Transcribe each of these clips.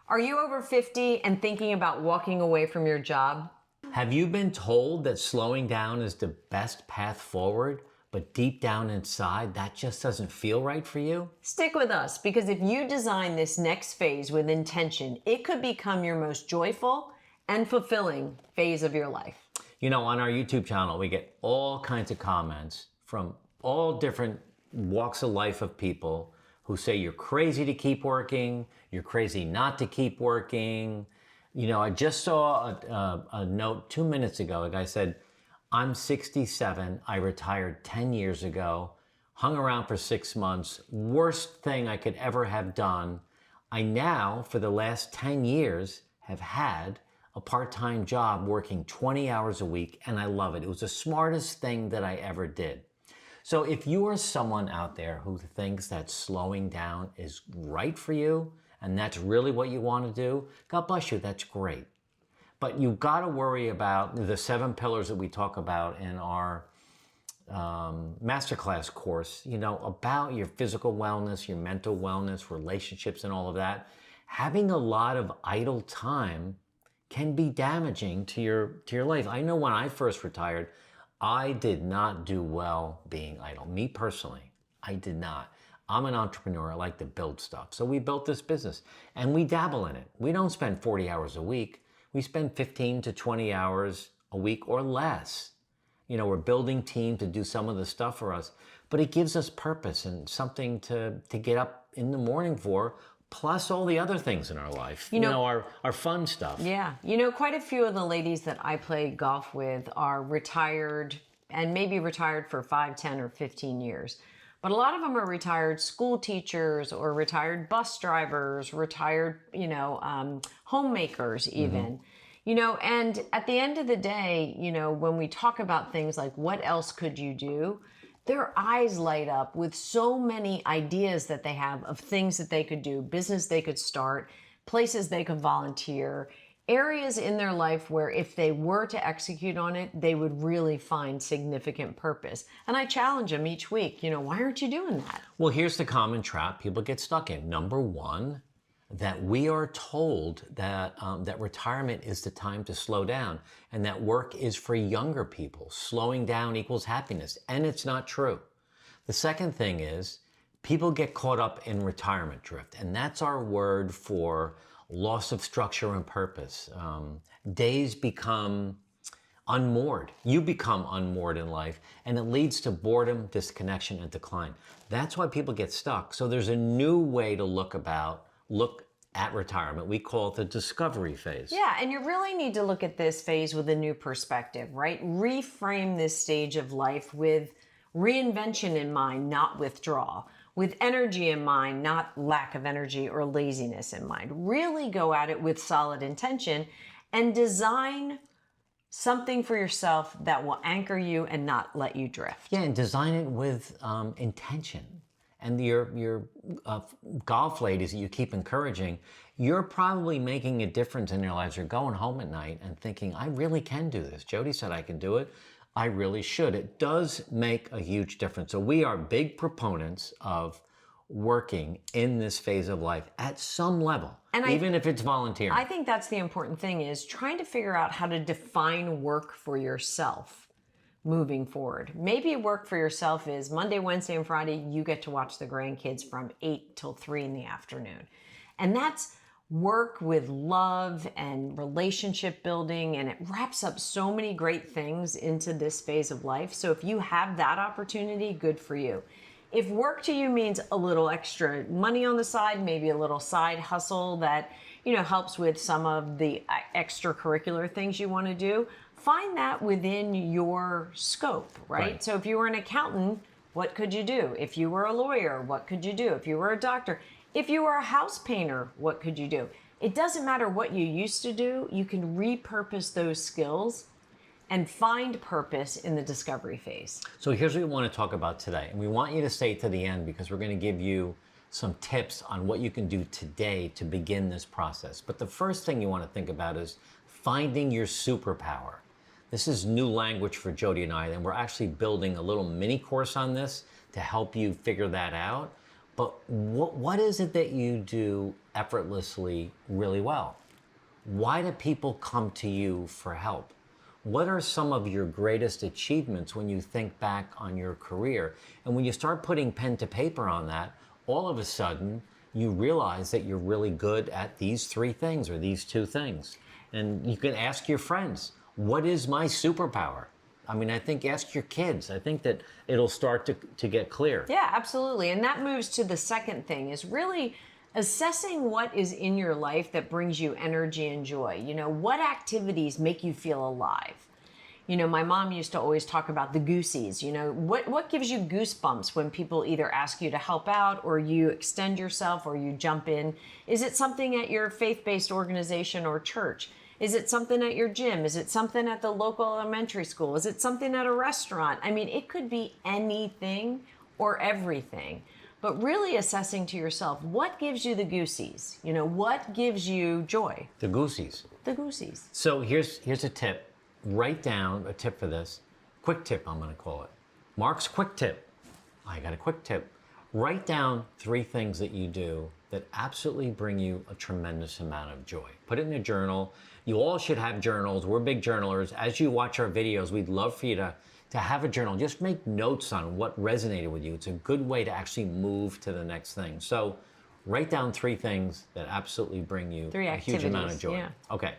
Are you over 50 and thinking about walking away from your job? Have you been told that slowing down is the best path forward, but deep down inside, that just doesn't feel right for you? Stick with us, because if you design this next phase with intention, it could become your most joyful and fulfilling phase of your life. You know, on our YouTube channel, we get all kinds of comments from all different walks of life of people who say you're crazy to keep working, you're crazy not to keep working. You know, I just saw a note 2 minutes ago. A guy said, I'm 67, I retired 10 years ago, hung around for 6 months, worst thing I could ever have done. I now, for the last 10 years, have had a part-time job working 20 hours a week, and I love it. It was the smartest thing that I ever did. So if you are someone out there who thinks that slowing down is right for you, and that's really what you want to do, God bless you, that's great. But you've got to worry about the 7 pillars that we talk about in our masterclass course, you know, about your physical wellness, your mental wellness, relationships, and all of that. Having a lot of idle time can be damaging to your life. I know when I first retired, I did not do well being idle. Me personally, I did not. I'm an entrepreneur. I like to build stuff. So we built this business and we dabble in it. We don't spend 40 hours a week. We spend 15 to 20 hours a week or less. You know, we're building team to do some of the stuff for us, but it gives us purpose and something to get up in the morning for, plus all the other things in our life, you know, our fun stuff. Yeah. You know, quite a few of the ladies that I play golf with are retired and maybe retired for 5, 10, or 15 years. But a lot of them are retired school teachers or retired bus drivers, retired, homemakers even. You know, and at the end of the day, you know, when we talk about things like what else could you do, their eyes light up with so many ideas that they have of things that they could do, business they could start, places they could volunteer, areas in their life where if they were to execute on it, they would really find significant purpose. And I challenge them each week, you know, why aren't you doing that? Well, here's the common trap people get stuck in. Number one, that we are told that that retirement is the time to slow down and that work is for younger people. Slowing down equals happiness. And it's not true. The second thing is people get caught up in retirement drift. And that's our word for loss of structure and purpose. Days become unmoored. You become unmoored in life, and it leads to boredom, disconnection, and decline. That's why people get stuck. So there's a new way to look at retirement. We call it the discovery phase. Yeah, and you really need to look at this phase with a new perspective, right? Reframe this stage of life with reinvention in mind, not withdrawal. With energy in mind, not lack of energy or laziness in mind. Really go at it with solid intention and design something for yourself that will anchor you and not let you drift. Yeah, and design it with intention. And your golf ladies that you keep encouraging, you're probably making a difference in their lives. You're going home at night and thinking, I really can do this. Jody said I can do it. I really should. It does make a huge difference. So we are big proponents of working in this phase of life at some level, and even if it's volunteering. I think that's the important thing, is trying to figure out how to define work for yourself moving forward. Maybe work for yourself is Monday, Wednesday, and Friday, you get to watch the grandkids from 8 till 3 in the afternoon. And that's work with love and relationship building, and it wraps up so many great things into this phase of life. So if you have that opportunity, good for you. If work to you means a little extra money on the side, maybe a little side hustle that, you know, helps with some of the extracurricular things you want to do, find that within your scope, right? So if you were an accountant, what could you do? If you were a lawyer, what could you do? If you were a doctor, if you were a house painter, what could you do? It doesn't matter what you used to do. You can repurpose those skills and find purpose in the discovery phase. So here's what we want to talk about today. And we want you to stay to the end because we're going to give you some tips on what you can do today to begin this process. But the first thing you want to think about is finding your superpower. This is new language for Jody and I, and we're actually building a little mini course on this to help you figure that out. But what is it that you do effortlessly really well? Why do people come to you for help? What are some of your greatest achievements when you think back on your career? And when you start putting pen to paper on that, all of a sudden you realize that you're really good at these 3 things or these 2 things. And you can ask your friends, what is my superpower? I mean, I think ask your kids. I think that it'll start to get clear. Yeah, absolutely. And that moves to the second thing, is really assessing what is in your life that brings you energy and joy. What activities make you feel alive? My mom used to always talk about the goosies. What gives you goosebumps when people either ask you to help out, or you extend yourself, or you jump in? Is it something at your faith-based organization or church? Is it something at your gym? Is it something at the local elementary school? Is it something at a restaurant? I mean, it could be anything or everything. But really assessing to yourself, what gives you the goosies? What gives you joy? The goosies. The goosies. So here's a tip. Write down a tip for this. Quick tip, I'm going to call it. Mark's quick tip. I got a quick tip. Write down 3 things that you do that absolutely bring you a tremendous amount of joy. Put it in a journal. You all should have journals. We're big journalers. As you watch our videos, we'd love for you to have a journal. Just make notes on what resonated with you. It's a good way to actually move to the next thing. So write down 3 things that absolutely bring you a huge amount of joy. Yeah. Okay.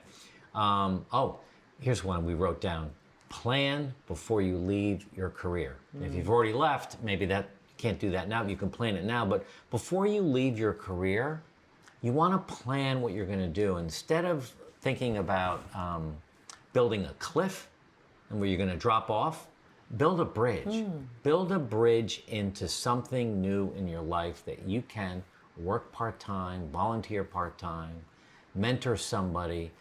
Here's one we wrote down. Plan before you leave your career. If you've already left, maybe that you can't do that now. You can plan it now. But before you leave your career, you want to plan what you're going to do. Instead of thinking about building a cliff and where you're going to drop off, build a bridge. Build a bridge into something new in your life that you can work part-time, volunteer part-time, mentor somebody.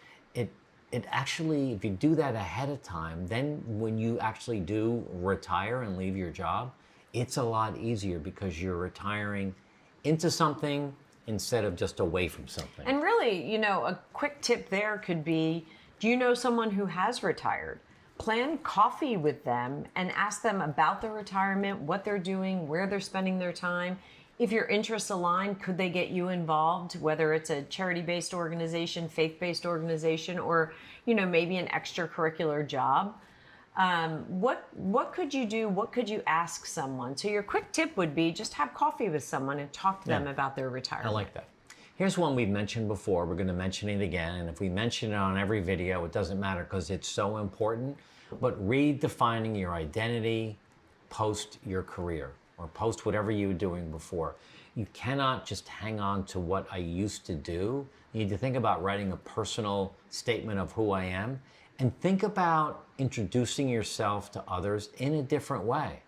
It actually, if you do that ahead of time, then when you actually do retire and leave your job, it's a lot easier because you're retiring into something instead of just away from something. And really, a quick tip there could be, do you know someone who has retired? Plan coffee with them and ask them about their retirement, what they're doing, where they're spending their time. If your interests align, could they get you involved, whether it's a charity-based organization, faith-based organization, or, maybe an extracurricular job? What could you do? What could you ask someone? So your quick tip would be just have coffee with someone and talk to them about their retirement. I like that. Here's one we've mentioned before. We're going to mention it again. And if we mention it on every video, it doesn't matter because it's so important. But redefining your identity post your career, or post whatever you were doing before. You cannot just hang on to what I used to do. You need to think about writing a personal statement of who I am, and think about introducing yourself to others in a different way.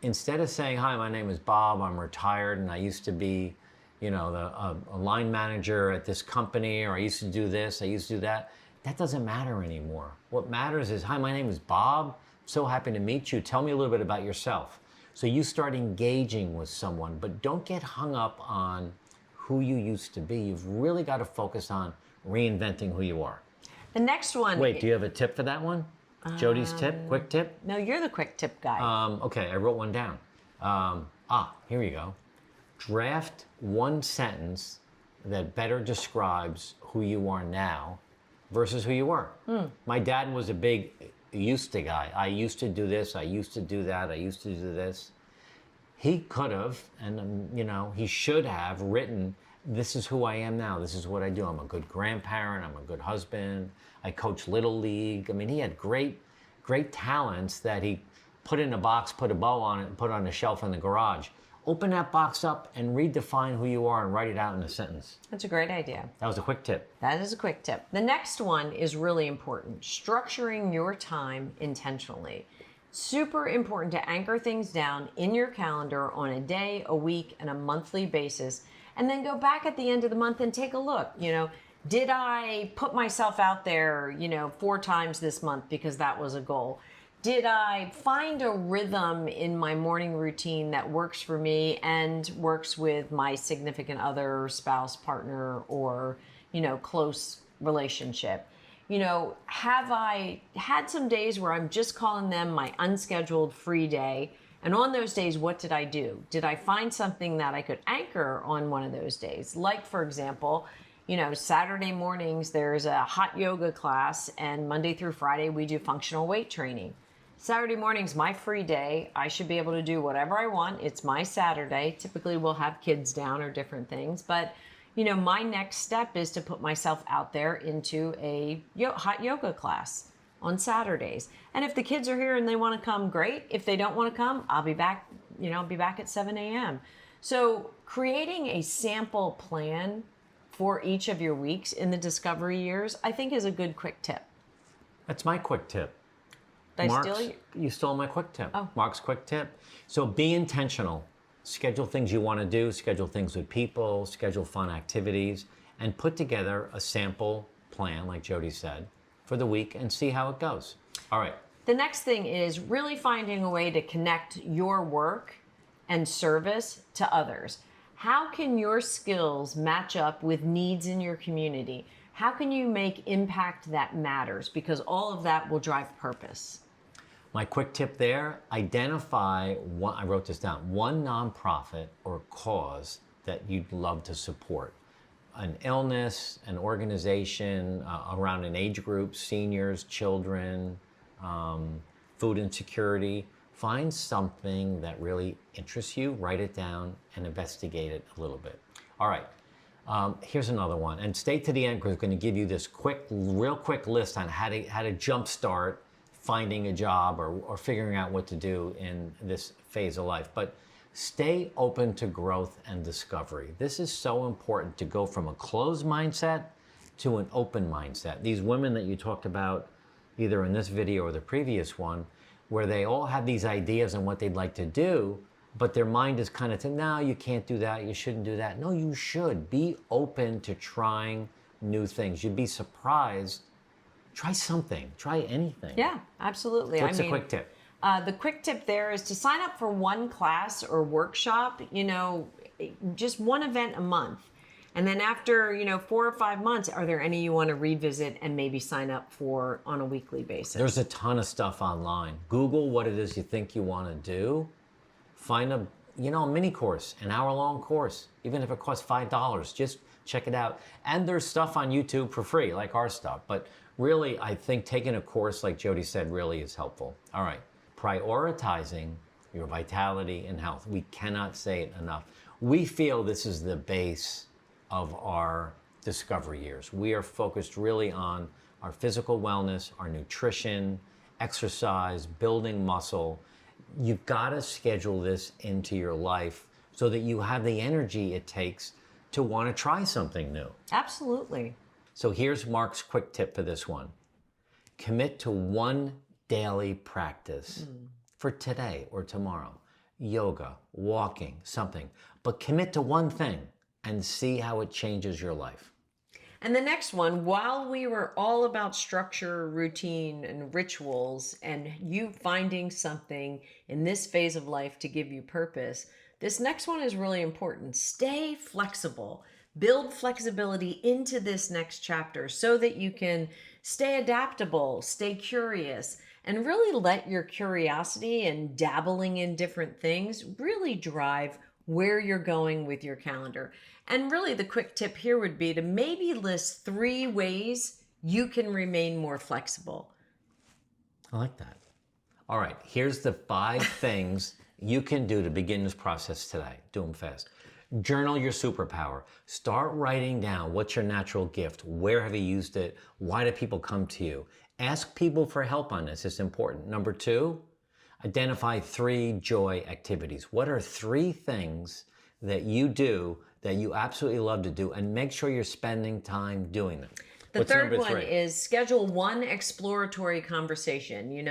Instead of saying, hi, my name is Bob, I'm retired, and I used to be, a line manager at this company, or I used to do this, I used to do that. That doesn't matter anymore. What matters is, hi, my name is Bob, so happy to meet you. Tell me a little bit about yourself. So you start engaging with someone, but don't get hung up on who you used to be. You've really got to focus on reinventing who you are. The next one. Wait, do you have a tip for that one? Jody's tip, quick tip? No, you're the quick tip guy. Okay, I wrote one down. Here you go. Draft one sentence that better describes who you are now versus who you were. My dad was a big used to guy. I used to do this, I used to do that, I used to do this. He could have, and he should have written, this is who I am now, this is what I do. I'm a good grandparent, I'm a good husband, I coach Little League. I mean, he had great talents that he put in a box, put a bow on it, and put on a shelf in the garage. Open that box up and redefine who you are and write it out in a sentence. That's a great idea. That was a quick tip. That is a quick tip. The next one is really important. Structuring your time intentionally. Super important to anchor things down in your calendar on a day, a week, and a monthly basis. And then go back at the end of the month and take a look. Did I put myself out there, 4 times this month because that was a goal? Did I find a rhythm in my morning routine that works for me and works with my significant other, spouse, partner, or, close relationship? Have I had some days where I'm just calling them my unscheduled free day, And on those days, what did I do? Did I find something that I could anchor on one of those days? Like, for example, Saturday mornings, there's a hot yoga class, and Monday through Friday, we do functional weight training. Saturday morning's my free day. I should be able to do whatever I want. It's my Saturday. Typically, we'll have kids down or different things. But, my next step is to put myself out there into a hot yoga class on Saturdays. And if the kids are here and they want to come, great. If they don't want to come, I'll be back, I'll be back at 7 a.m. So creating a sample plan for each of your weeks in the discovery years, I think is a good quick tip. That's my quick tip. Did I Mark's, steal you? You stole my quick tip. Oh. Mark's quick tip. So be intentional. Schedule things you want to do, schedule things with people, schedule fun activities, and put together a sample plan, like Jody said, for the week and see how it goes. All right. The next thing is really finding a way to connect your work and service to others. How can your skills match up with needs in your community? How can you make impact that matters? Because all of that will drive purpose. My quick tip there, identify one, I wrote this down, one nonprofit or cause that you'd love to support. An illness, an organization around an age group, seniors, children, food insecurity. Find something that really interests you, write it down, and investigate it a little bit. All right, here's another one. And stay to the end because we're going to give you this real quick list on how to jumpstart finding a job or figuring out what to do in this phase of life. But stay open to growth and discovery. This is so important to go from a closed mindset to an open mindset. These women that you talked about, either in this video or the previous one, where they all have these ideas on what they'd like to do, but their mind is kind of saying, no, you can't do that, you shouldn't do that. No, you should. Be open to trying new things. You'd be surprised. Try something. Try anything. Yeah, absolutely. What's the quick tip? The quick tip there is to sign up for one class or workshop, just one event a month. And then after, 4 or 5 months, are there any you want to revisit and maybe sign up for on a weekly basis? There's a ton of stuff online. Google what it is you think you want to do. Find a mini course, an hour-long course, even if it costs $5. Just check it out. And there's stuff on YouTube for free, like our stuff. But really, I think taking a course, like Jody said, really is helpful. All right. Prioritizing your vitality and health. We cannot say it enough. We feel this is the base of our discovery years. We are focused really on our physical wellness, our nutrition, exercise, building muscle. You've got to schedule this into your life so that you have the energy it takes to want to try something new. Absolutely. So here's Mark's quick tip for this one. Commit to one daily practice for today or tomorrow. Yoga, walking, something. But commit to one thing and see how it changes your life. And the next one, while we were all about structure, routine, and rituals, and you finding something in this phase of life to give you purpose, this next one is really important. Stay flexible. Build flexibility into this next chapter so that you can stay adaptable, stay curious, and really let your curiosity and dabbling in different things really drive where you're going with your calendar. And really the quick tip here would be to maybe list 3 ways you can remain more flexible. I like that. All right, here's the 5 things you can do to begin this process today. Do them fast. Journal your superpower. Start writing down what's your natural gift. Where have you used it? Why do people come to you? Ask people for help on this. It's important. Number 2, identify 3 joy activities. What are 3 things that you do that you absolutely love to do, and make sure you're spending time doing them? The third one is schedule one exploratory conversation.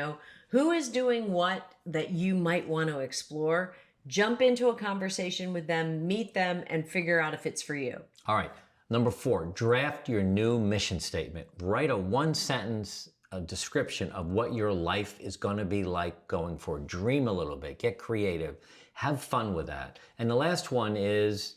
Who is doing what that you might want to explore? Jump into a conversation with them, meet them, and figure out if it's for you. All right. Number 4, draft your new mission statement. Write a 1-sentence description of what your life is going to be like going forward. Dream a little bit. Get creative. Have fun with that. And the last one is,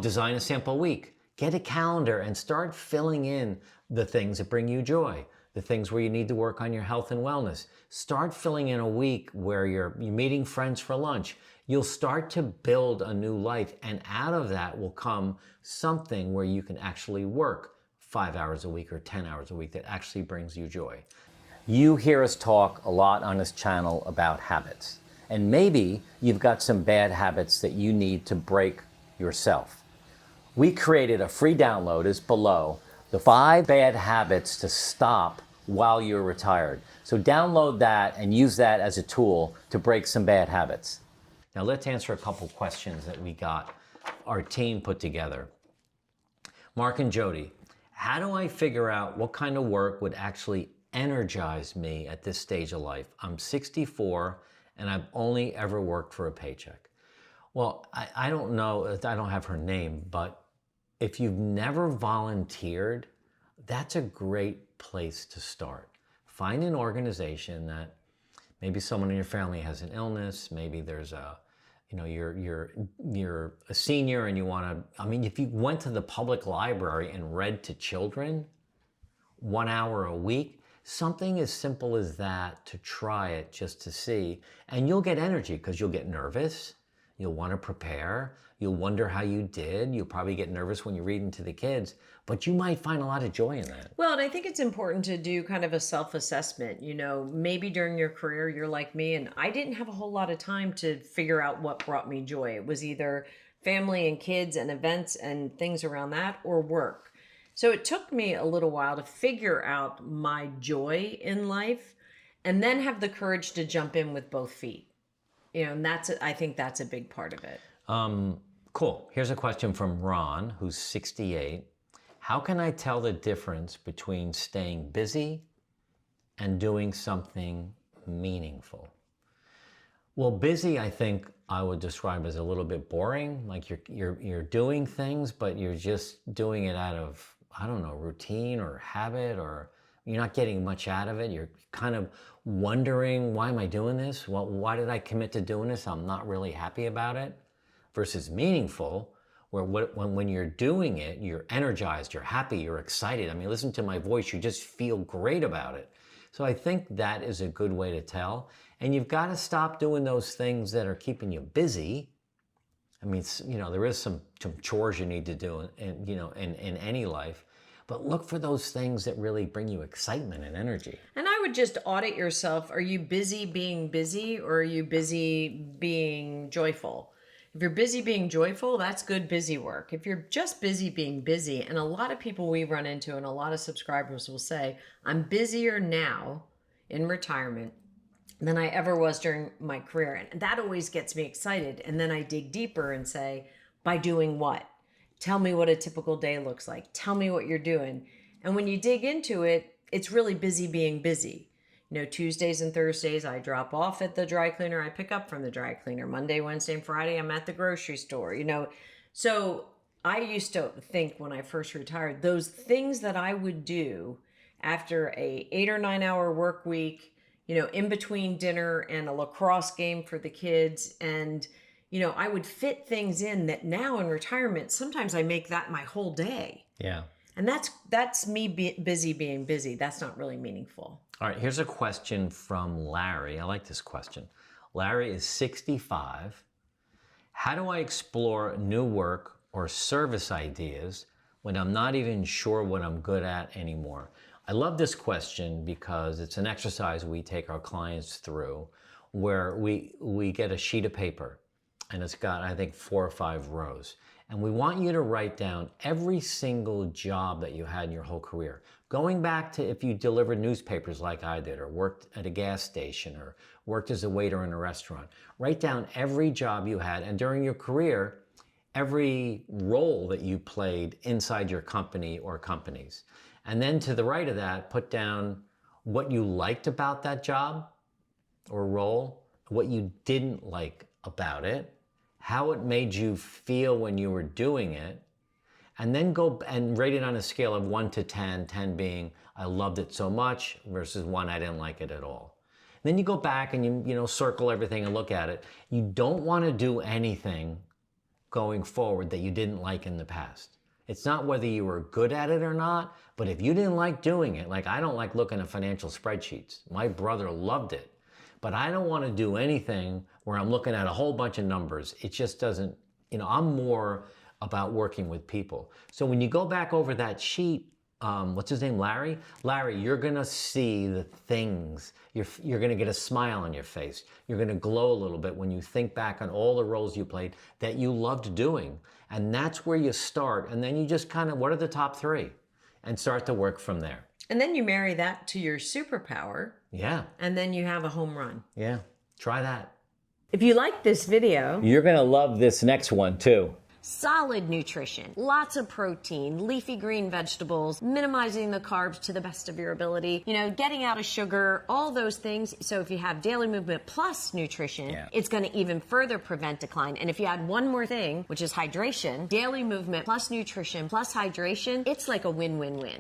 design a sample week. Get a calendar and start filling in the things that bring you joy. the things where you need to work on your health and wellness. Start filling in a week where you're meeting friends for lunch. You'll start to build a new life, and out of that will come something where you can actually work 5 hours a week or 10 hours a week that actually brings you joy. You hear us talk a lot on this channel about habits, and maybe you've got some bad habits that you need to break yourself. We created a free download, is below, the 5 bad habits to stop while you're retired. So download that and use that as a tool to break some bad habits. Now let's answer a couple questions that we got, our team put together. Mark and Jody, how do I figure out what kind of work would actually energize me at this stage of life? I'm 64 and I've only ever worked for a paycheck. Well, I don't know, I don't have her name, but if you've never volunteered, that's a great place to start. Find an organization that maybe someone in your family has an illness, maybe there's a, you're a senior and you want to, if you went to the public library and read to children 1 hour a week, something as simple as that, to try it just to see, and you'll get energy because you'll get nervous. You'll want to prepare. You'll wonder how you did. You'll probably get nervous when you're reading to the kids, but you might find a lot of joy in that. Well, and I think it's important to do kind of a self-assessment. Maybe during your career, you're like me, and I didn't have a whole lot of time to figure out what brought me joy. It was either family and kids and events and things around that, or work. So it took me a little while to figure out my joy in life and then have the courage to jump in with both feet. And I think that's a big part of it. Cool. Here's a question from Ron, who's 68. How can I tell the difference between staying busy and doing something meaningful? Well, busy, I think I would describe as a little bit boring. Like you're doing things, but you're just doing it out of, I don't know, routine or habit, or you're not getting much out of it. You're kind of wondering, why am I doing this? Well, why did I commit to doing this? I'm not really happy about it. Versus meaningful, where when you're doing it, you're energized, you're happy, you're excited. Listen to my voice, you just feel great about it. So I think that is a good way to tell. And you've got to stop doing those things that are keeping you busy. There is some chores you need to do in any life. But look for those things that really bring you excitement and energy. And I would just audit yourself. Are you busy being busy, or are you busy being joyful? If you're busy being joyful, that's good busy work. If you're just busy being busy, and a lot of people we run into and a lot of subscribers will say, I'm busier now in retirement than I ever was during my career. And that always gets me excited. And then I dig deeper and say, by doing what? Tell me what a typical day looks like. Tell me what you're doing. And when you dig into it, it's really busy being busy. Tuesdays and Thursdays, I drop off at the dry cleaner. I pick up from the dry cleaner. Monday, Wednesday, and Friday, I'm at the grocery store. So I used to think when I first retired, those things that I would do after a 8 or 9 hour work week, in between dinner and a lacrosse game for the kids. And, I would fit things in that now in retirement, sometimes I make that my whole day. Yeah. And that's me busy being busy. That's not really meaningful. All right, here's a question from Larry. I like this question. Larry is 65. How do I explore new work or service ideas when I'm not even sure what I'm good at anymore? I love this question because it's an exercise we take our clients through where we get a sheet of paper, and it's got, I think, 4 or 5 rows. And we want you to write down every single job that you had in your whole career. Going back to if you delivered newspapers like I did, or worked at a gas station, or worked as a waiter in a restaurant. Write down every job you had, and during your career, every role that you played inside your company or companies. And then to the right of that, put down what you liked about that job or role, what you didn't like about it, how it made you feel when you were doing it, and then go and rate it on a scale of 1 to 10, 10 being I loved it so much versus 1 I didn't like it at all. Then you go back and you circle everything and look at it. You don't want to do anything going forward that you didn't like in the past. It's not whether you were good at it or not, but if you didn't like doing it, like I don't like looking at financial spreadsheets. My brother loved it, but I don't want to do anything where I'm looking at a whole bunch of numbers. It just doesn't, I'm more about working with people. So when you go back over that sheet, what's his name, Larry? Larry, you're gonna see the things. You're gonna get a smile on your face. You're gonna glow a little bit when you think back on all the roles you played that you loved doing. And that's where you start. And then you just kind of, what are the top 3? And start to work from there. And then you marry that to your superpower. Yeah. And then you have a home run. Yeah. Try that. If you like this video, you're gonna love this next one too. Solid nutrition, lots of protein, leafy green vegetables, minimizing the carbs to the best of your ability, getting out of sugar, all those things. So if you have daily movement plus nutrition, it's going to even further prevent decline. And if you add one more thing, which is hydration, daily movement plus nutrition plus hydration, it's like a win-win-win.